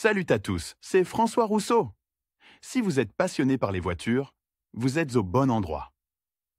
Salut à tous, c'est François Rousseau. Si vous êtes passionné par les voitures, vous êtes au bon endroit.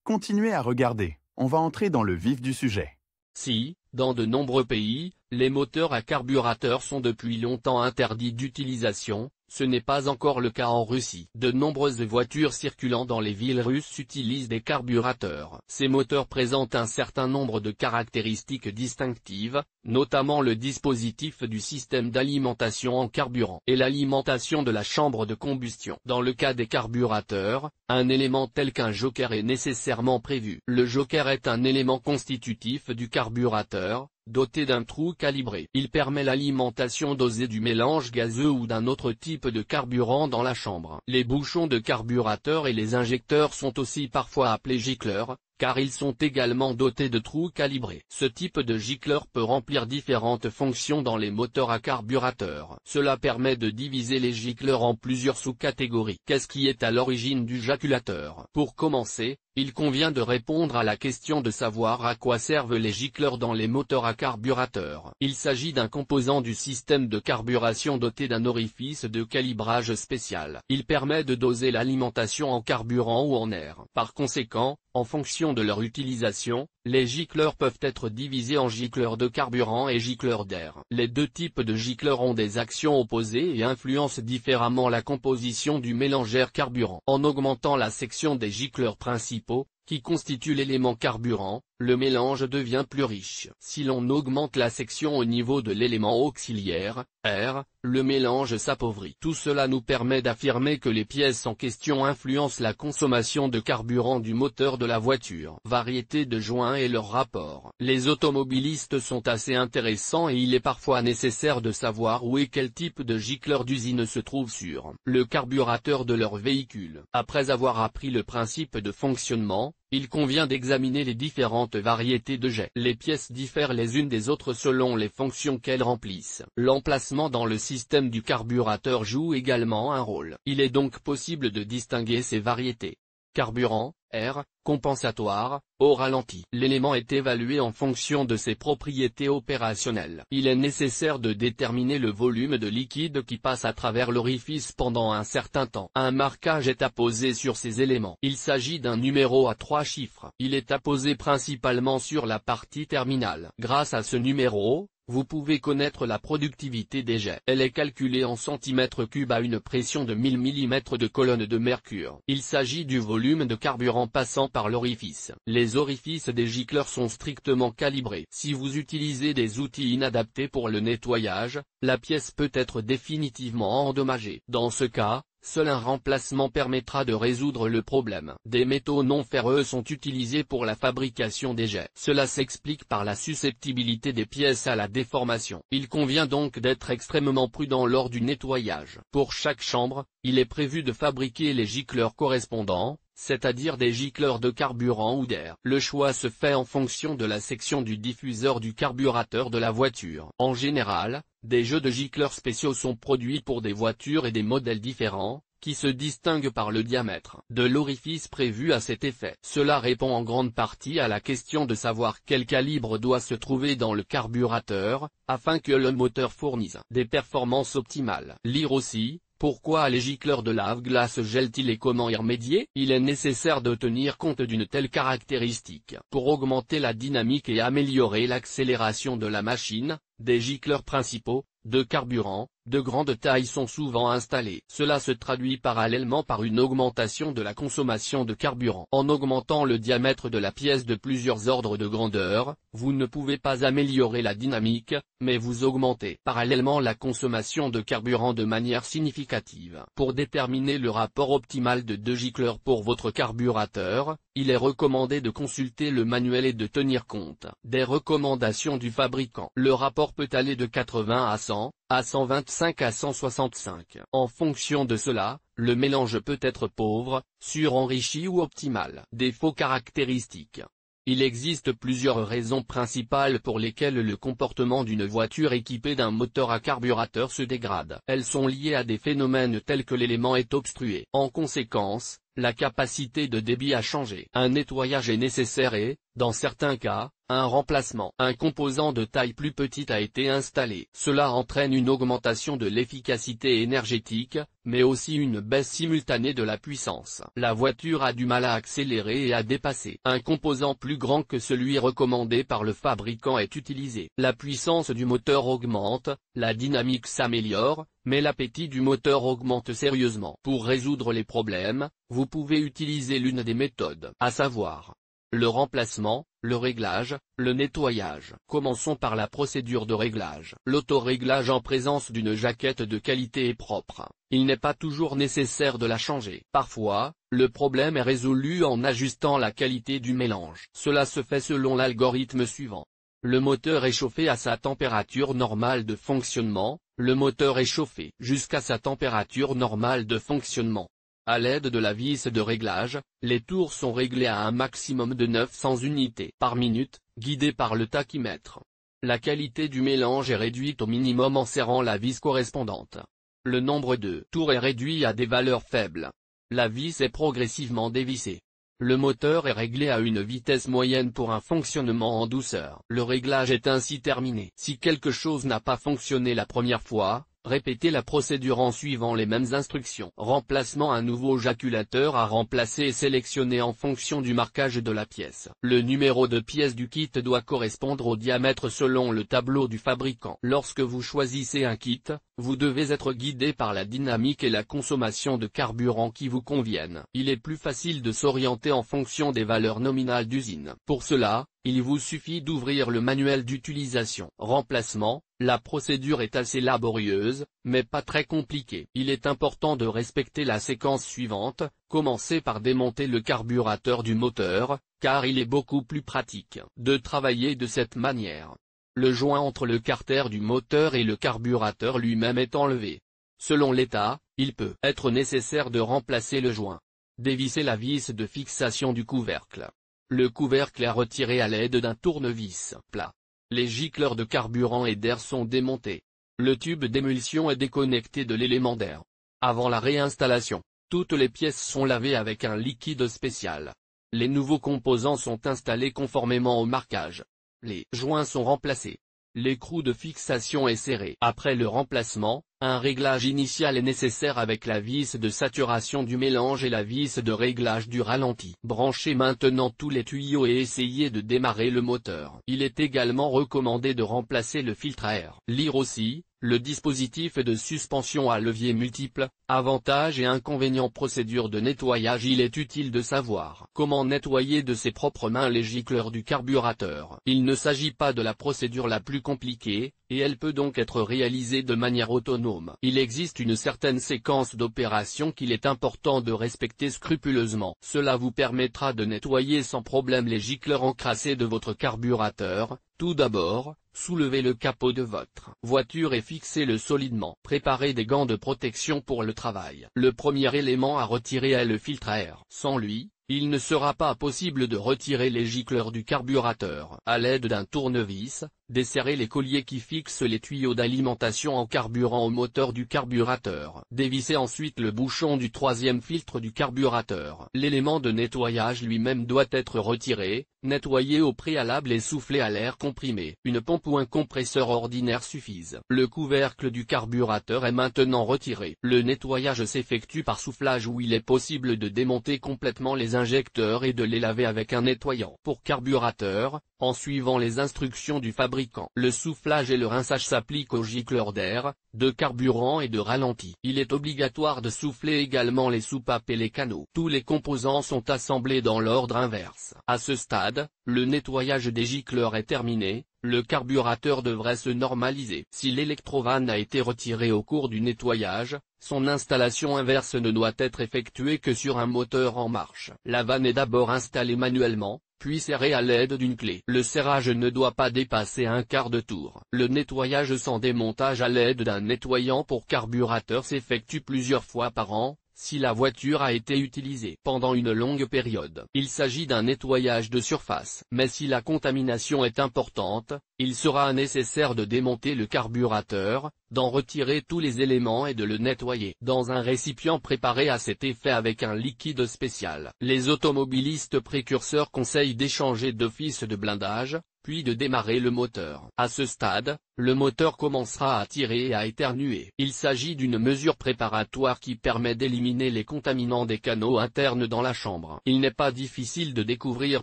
Continuez à regarder, on va entrer dans le vif du sujet. Si, dans de nombreux pays, les moteurs à carburateur sont depuis longtemps interdits d'utilisation, ce n'est pas encore le cas en Russie. De nombreuses voitures circulant dans les villes russes utilisent des carburateurs. Ces moteurs présentent un certain nombre de caractéristiques distinctives, notamment le dispositif du système d'alimentation en carburant et l'alimentation de la chambre de combustion. Dans le cas des carburateurs, un élément tel qu'un joker est nécessairement prévu. Le joker est un élément constitutif du carburateur, doté d'un trou calibré. Il permet l'alimentation dosée du mélange gazeux ou d'un autre type de carburant dans la chambre. Les bouchons de carburateur et les injecteurs sont aussi parfois appelés gicleurs, car ils sont également dotés de trous calibrés. Ce type de gicleur peut remplir différentes fonctions dans les moteurs à carburateur. Cela permet de diviser les gicleurs en plusieurs sous-catégories. Qu'est-ce qui est à l'origine du jaculateur? Pour commencer, il convient de répondre à la question de savoir à quoi servent les gicleurs dans les moteurs à carburateur. Il s'agit d'un composant du système de carburation doté d'un orifice de calibrage spécial. Il permet de doser l'alimentation en carburant ou en air. Par conséquent, en fonction de leur utilisation, les gicleurs peuvent être divisés en gicleurs de carburant et gicleurs d'air. Les deux types de gicleurs ont des actions opposées et influencent différemment la composition du mélangeur carburant. En augmentant la section des gicleurs principaux, qui constitue l'élément carburant, le mélange devient plus riche. Si l'on augmente la section au niveau de l'élément auxiliaire, air, le mélange s'appauvrit. Tout cela nous permet d'affirmer que les pièces en question influencent la consommation de carburant du moteur de la voiture. Variété de joints et leur rapport. Les automobilistes sont assez intéressants et il est parfois nécessaire de savoir où et quel type de gicleur d'usine se trouve sur le carburateur de leur véhicule. Après avoir appris le principe de fonctionnement, il convient d'examiner les différentes variétés de jets. Les pièces diffèrent les unes des autres selon les fonctions qu'elles remplissent. L'emplacement dans le système du carburateur joue également un rôle. Il est donc possible de distinguer ces variétés. Carburant, air, compensatoire, au ralenti. L'élément est évalué en fonction de ses propriétés opérationnelles. Il est nécessaire de déterminer le volume de liquide qui passe à travers l'orifice pendant un certain temps. Un marquage est apposé sur ces éléments. Il s'agit d'un numéro à 3 chiffres. Il est apposé principalement sur la partie terminale. Grâce à ce numéro, vous pouvez connaître la productivité des jets. Elle est calculée en centimètres cubes à une pression de 1000 mm de colonne de mercure. Il s'agit du volume de carburant passant par l'orifice. Les orifices des gicleurs sont strictement calibrés. Si vous utilisez des outils inadaptés pour le nettoyage, la pièce peut être définitivement endommagée. Dans ce cas, seul un remplacement permettra de résoudre le problème. Des métaux non ferreux sont utilisés pour la fabrication des jets. Cela s'explique par la susceptibilité des pièces à la déformation. Il convient donc d'être extrêmement prudent lors du nettoyage. Pour chaque chambre, il est prévu de fabriquer les gicleurs correspondants, c'est-à-dire des gicleurs de carburant ou d'air. Le choix se fait en fonction de la section du diffuseur du carburateur de la voiture. En général, des jeux de gicleurs spéciaux sont produits pour des voitures et des modèles différents, qui se distinguent par le diamètre de l'orifice prévu à cet effet. Cela répond en grande partie à la question de savoir quel calibre doit se trouver dans le carburateur, afin que le moteur fournisse des performances optimales. Lire aussi: pourquoi les gicleurs de lave-glace gèlent-ils et comment y remédier? Il est nécessaire de tenir compte d'une telle caractéristique. Pour augmenter la dynamique et améliorer l'accélération de la machine, des gicleurs principaux, de carburant, de grande taille sont souvent installés. Cela se traduit parallèlement par une augmentation de la consommation de carburant. En augmentant le diamètre de la pièce de plusieurs ordres de grandeur, vous ne pouvez pas améliorer la dynamique, mais vous augmentez parallèlement la consommation de carburant de manière significative. Pour déterminer le rapport optimal de deux gicleurs pour votre carburateur, il est recommandé de consulter le manuel et de tenir compte des recommandations du fabricant. Le rapport peut aller de 80 à 100, à 125 à 165. En fonction de cela, le mélange peut être pauvre, surenrichi ou optimal. Défauts caractéristiques. Il existe plusieurs raisons principales pour lesquelles le comportement d'une voiture équipée d'un moteur à carburateur se dégrade. Elles sont liées à des phénomènes tels que l'élément est obstrué. En conséquence, la capacité de débit a changé. Un nettoyage est nécessaire et, dans certains cas, Un remplacement. Un composant de taille plus petite a été installé. Cela entraîne une augmentation de l'efficacité énergétique, mais aussi une baisse simultanée de la puissance. La voiture a du mal à accélérer et à dépasser. Un composant plus grand que celui recommandé par le fabricant est utilisé. La puissance du moteur augmente, la dynamique s'améliore, mais l'appétit du moteur augmente sérieusement. Pour résoudre les problèmes, vous pouvez utiliser l'une des méthodes, à savoir le remplacement, le réglage, le nettoyage. Commençons par la procédure de réglage. L'autoréglage en présence d'une jaquette de qualité est propre. Il n'est pas toujours nécessaire de la changer. Parfois, le problème est résolu en ajustant la qualité du mélange. Cela se fait selon l'algorithme suivant. Le moteur est chauffé à sa température normale de fonctionnement. Le moteur est chauffé jusqu'à sa température normale de fonctionnement. À l'aide de la vis de réglage, les tours sont réglés à un maximum de 900 unités par minute, guidées par le tachymètre. La qualité du mélange est réduite au minimum en serrant la vis correspondante. Le nombre de tours est réduit à des valeurs faibles. La vis est progressivement dévissée. Le moteur est réglé à une vitesse moyenne pour un fonctionnement en douceur. Le réglage est ainsi terminé. Si quelque chose n'a pas fonctionné la première fois, répétez la procédure en suivant les mêmes instructions. Remplacement. Un nouveau jaculateur à remplacer est sélectionné en fonction du marquage de la pièce. Le numéro de pièce du kit doit correspondre au diamètre selon le tableau du fabricant. Lorsque vous choisissez un kit, vous devez être guidé par la dynamique et la consommation de carburant qui vous conviennent. Il est plus facile de s'orienter en fonction des valeurs nominales d'usine. Pour cela, il vous suffit d'ouvrir le manuel d'utilisation. Remplacement. La procédure est assez laborieuse, mais pas très compliquée. Il est important de respecter la séquence suivante. Commencez par démonter le carburateur du moteur, car il est beaucoup plus pratique de travailler de cette manière. Le joint entre le carter du moteur et le carburateur lui-même est enlevé. Selon l'état, il peut être nécessaire de remplacer le joint. Dévissez la vis de fixation du couvercle. Le couvercle est retiré à l'aide d'un tournevis plat. Les gicleurs de carburant et d'air sont démontés. Le tube d'émulsion est déconnecté de l'élément d'air. Avant la réinstallation, toutes les pièces sont lavées avec un liquide spécial. Les nouveaux composants sont installés conformément au marquage. Les joints sont remplacés. L'écrou de fixation est serré. Après le remplacement, un réglage initial est nécessaire avec la vis de saturation du mélange et la vis de réglage du ralenti. Branchez maintenant tous les tuyaux et essayez de démarrer le moteur. Il est également recommandé de remplacer le filtre à air. Lire aussi, le dispositif de suspension à levier multiple, avantages et inconvénients. Procédure de nettoyage. Il est utile de savoir comment nettoyer de ses propres mains les gicleurs du carburateur. Il ne s'agit pas de la procédure la plus compliquée, et elle peut donc être réalisée de manière autonome. Il existe une certaine séquence d'opérations qu'il est important de respecter scrupuleusement. Cela vous permettra de nettoyer sans problème les gicleurs encrassés de votre carburateur. Tout d'abord, soulevez le capot de votre voiture et fixez-le solidement. Préparez des gants de protection pour le travail. Le premier élément à retirer est le filtre à air. Sans lui, il ne sera pas possible de retirer les gicleurs du carburateur. À l'aide d'un tournevis, desserrez les colliers qui fixent les tuyaux d'alimentation en carburant au moteur du carburateur. Dévissez ensuite le bouchon du troisième filtre du carburateur. L'élément de nettoyage lui-même doit être retiré. Nettoyez au préalable et soufflez à l'air comprimé. Une pompe ou un compresseur ordinaire suffisent. Le couvercle du carburateur est maintenant retiré. Le nettoyage s'effectue par soufflage où il est possible de démonter complètement les injecteurs et de les laver avec un nettoyant. Pour carburateur, en suivant les instructions du fabricant, le soufflage et le rinçage s'appliquent aux gicleurs d'air, de carburant et de ralenti. Il est obligatoire de souffler également les soupapes et les canaux. Tous les composants sont assemblés dans l'ordre inverse. À ce stade, le nettoyage des gicleurs est terminé. Le carburateur devrait se normaliser. Si l'électrovanne a été retirée au cours du nettoyage, son installation inverse ne doit être effectuée que sur un moteur en marche. La vanne est d'abord installée manuellement, puis serrée à l'aide d'une clé. Le serrage ne doit pas dépasser un quart de tour. Le nettoyage sans démontage à l'aide d'un nettoyant pour carburateur s'effectue plusieurs fois par an, si la voiture a été utilisée pendant une longue période. Il s'agit d'un nettoyage de surface. Mais si la contamination est importante, il sera nécessaire de démonter le carburateur, d'en retirer tous les éléments et de le nettoyer dans un récipient préparé à cet effet avec un liquide spécial. Les automobilistes précurseurs conseillent d'échanger d'office de blindage, puis de démarrer le moteur. À ce stade, le moteur commencera à tirer et à éternuer. Il s'agit d'une mesure préparatoire qui permet d'éliminer les contaminants des canaux internes dans la chambre. Il n'est pas difficile de découvrir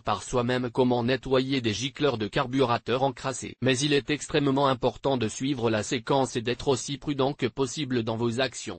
par soi-même comment nettoyer des gicleurs de carburateur encrassés. Mais il est extrêmement important de suivre la séquence et d'être aussi prudent que possible dans vos actions.